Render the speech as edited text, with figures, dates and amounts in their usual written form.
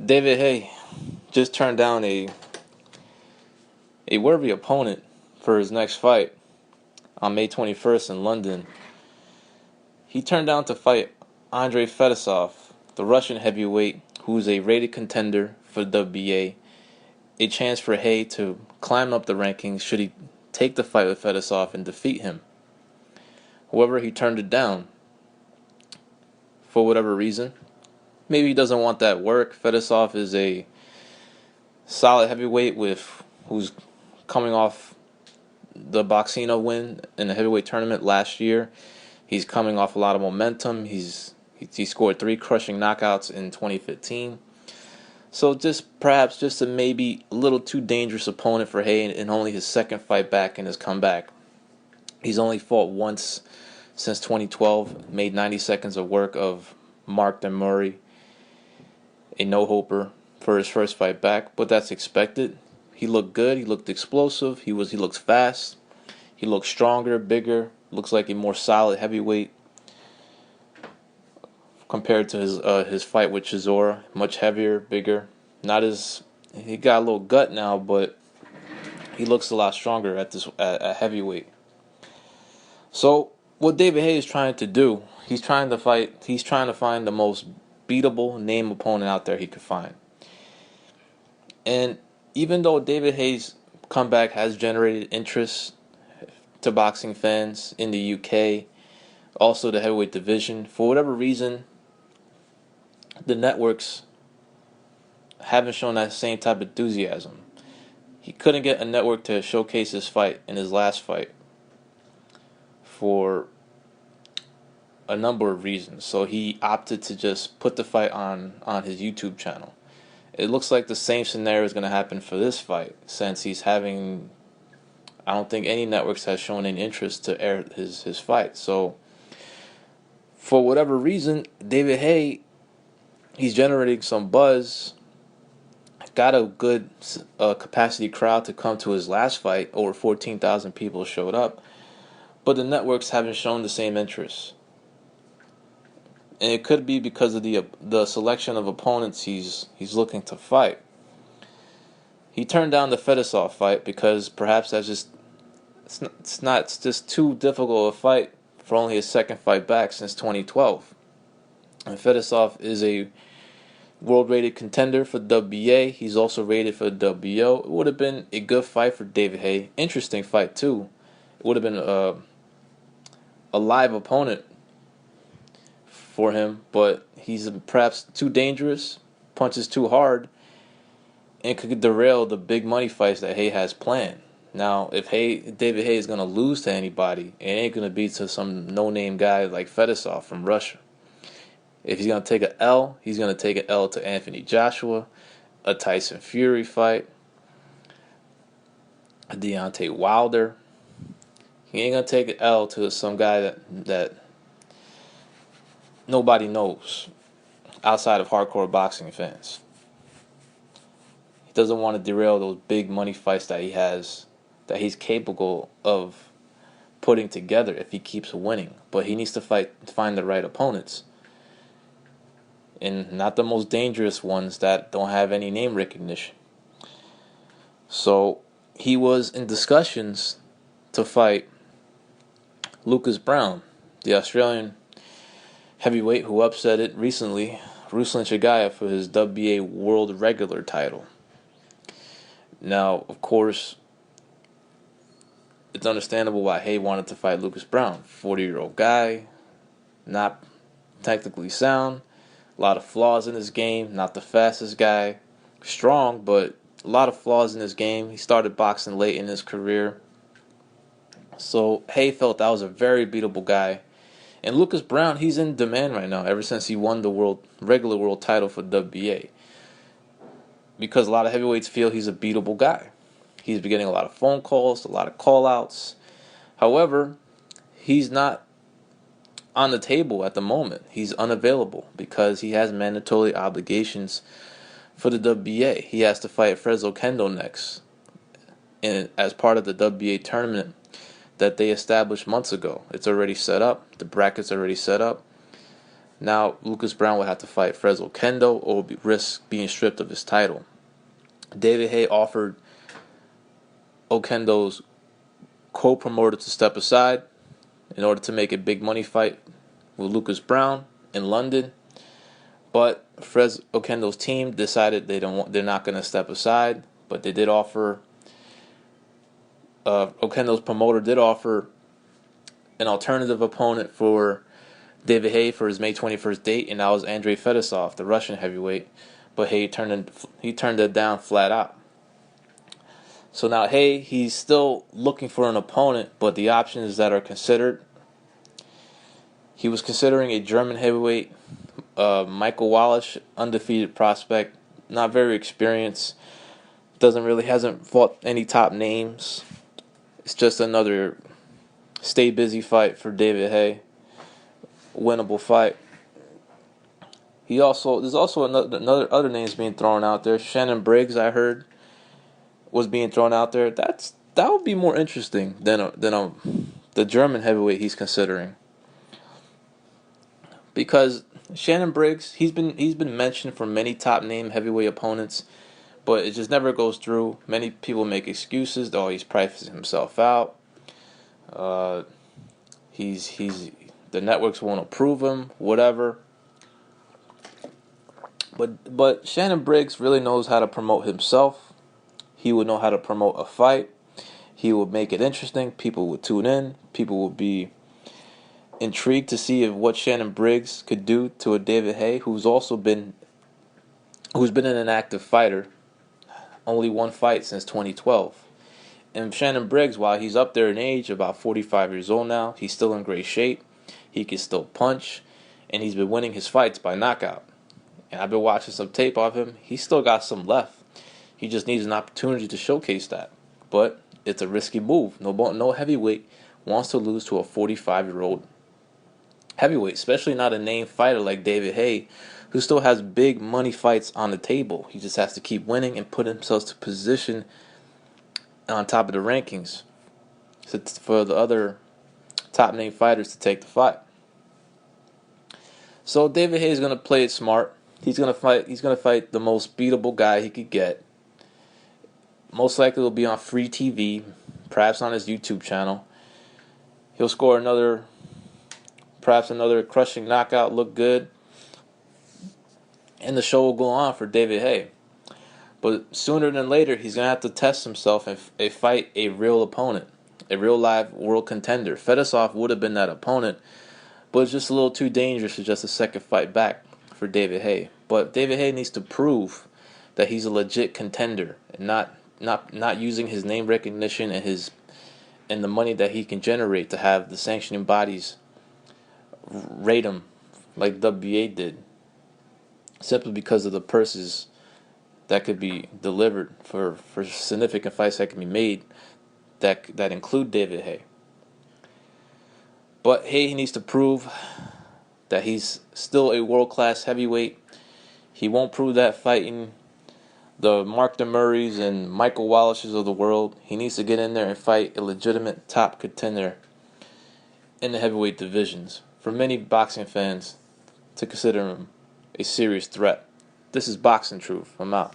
David Haye just turned down a worthy opponent for his next fight on May 21st in London. He turned down to fight Andrey Fedosov, the Russian heavyweight who's a rated contender for the WBA. A chance for Haye to climb up the rankings should he take the fight with Fedosov and defeat him. However, he turned it down for whatever reason. Maybe he doesn't want that work. Fedosov is a solid heavyweight who's coming off the Boxino win in the heavyweight tournament last year. He's coming off a lot of momentum. He scored 3 crushing knockouts in 2015. So perhaps a maybe a little too dangerous opponent for Haye in only his second fight back in his comeback. He's only fought once since 2012, made 90 seconds of work of Mark Murray, a no-hoper for his first fight back, but that's expected. He looked good, he looked explosive, he looks fast, he looks stronger, bigger, looks like a more solid heavyweight compared to his fight with Chisora. Much heavier, bigger. He got a little gut now, but he looks a lot stronger at heavyweight. So what David Haye is trying to do, he's trying to find the most beatable name opponent out there he could find. And even though David Haye's comeback has generated interest to boxing fans in the UK, also the heavyweight division, for whatever reason, the networks haven't shown that same type of enthusiasm. He couldn't get a network to showcase his fight in his last fight for a number of reasons. So he opted to just put the fight on his YouTube channel. It looks like the same scenario is going to happen for this fight, since I don't think any networks has shown any interest to air his fight. So for whatever reason, David Haye, he's generating some buzz, got a good capacity crowd to come to his last fight. Over 14,000 people showed up, but the networks haven't shown the same interest. And it could be because of the selection of opponents he's looking to fight. He turned down the Fedosov fight because perhaps it's just too difficult a fight for only his second fight back since 2012. And Fedosov is a world-rated contender for WBA. He's also rated for WBO. It would have been a good fight for David Haye. Interesting fight too. It would have been a live opponent for him, but he's perhaps too dangerous, punches too hard, and could derail the big money fights that Haye has planned. Now, if David Haye is going to lose to anybody, it ain't going to be to some no-name guy like Fedosov from Russia. If he's going to take an L, he's going to take an L to Anthony Joshua, a Tyson Fury fight, a Deontay Wilder. He ain't going to take an L to some guy that nobody knows outside of hardcore boxing fans. He doesn't want to derail those big money fights that he's capable of putting together if he keeps winning. But he needs to find the right opponents, and not the most dangerous ones that don't have any name recognition. So he was in discussions to fight Lucas Browne, the Australian heavyweight who upset it recently, Ruslan Chagayev, for his WBA world regular title. Now, of course, it's understandable why Haye wanted to fight Lucas Browne. 40-year-old guy, not technically sound, a lot of flaws in his game, not the fastest guy, strong, but a lot of flaws in his game. He started boxing late in his career. So Haye felt that was a very beatable guy. And Lucas Browne, he's in demand right now ever since he won the regular world title for WBA. Because a lot of heavyweights feel he's a beatable guy. He's been getting a lot of phone calls, a lot of call-outs. However, he's not on the table at the moment. He's unavailable because he has mandatory obligations for the WBA. He has to fight Fresno Kendo next, and as part of the WBA tournament that they established months ago. It's already set up. The bracket's already set up. Now Lucas Brown would have to fight Fres Oquendo or risk being stripped of his title. David Haye offered Oquendo's co-promoter to step aside in order to make a big money fight with Lucas Brown in London, but Fres Oquendo's team decided they're not going to step aside, but they did offer. Oquendo's promoter did offer an alternative opponent for David Haye for his May 21st date, and that was Andrey Fedosov, the Russian heavyweight, but Haye turned it down flat out. So now Haye, he's still looking for an opponent, but the options that are considered, he was considering a German heavyweight, Michael Wallace, undefeated prospect, not very experienced, hasn't fought any top names. It's just another stay busy fight for David Haye, winnable fight. There's also other names being thrown out there. Shannon Briggs, I heard, was being thrown out there. That would be more interesting than the German heavyweight he's considering, because Shannon Briggs, he's been mentioned for many top name heavyweight opponents, but it just never goes through. Many people make excuses. Oh, he's pricing himself out. The networks won't approve him. Whatever. But Shannon Briggs really knows how to promote himself. He would know how to promote a fight. He would make it interesting. People would tune in. People would be intrigued to see what Shannon Briggs could do to a David Haye, who's been an active fighter. Only one fight since 2012. And Shannon Briggs, while he's up there in age, about 45 years old now, he's still in great shape. He can still punch, and he's been winning his fights by knockout. And I've been watching some tape of him. He's still got some left. He just needs an opportunity to showcase that. But it's a risky move. No heavyweight wants to lose to a 45-year-old heavyweight, especially not a named fighter like David Haye, who still has big money fights on the table. He just has to keep winning and put himself to position on top of the rankings for the other top name fighters to take the fight. So David Haye is going to play it smart. He's going to fight the most beatable guy he could get. Most likely it'll be on free TV, perhaps on his YouTube channel. He'll score perhaps another crushing knockout, look good, and the show will go on for David Haye. But sooner than later, he's going to have to test himself and fight a real opponent, a real live world contender. Fedosov would have been that opponent, but it's just a little too dangerous for just a second fight back for David Haye. But David Haye needs to prove that he's a legit contender and not using his name recognition and the money that he can generate to have the sanctioning bodies rate him like WBA did, simply because of the purses that could be delivered for significant fights that can be made that include David Haye. But Haye needs to prove that he's still a world-class heavyweight. He won't prove that fighting the Mark DeMurrays and Michael Wallaces of the world. He needs to get in there and fight a legitimate top contender in the heavyweight divisions for many boxing fans to consider him a serious threat. This is Boxing Truth. I'm out.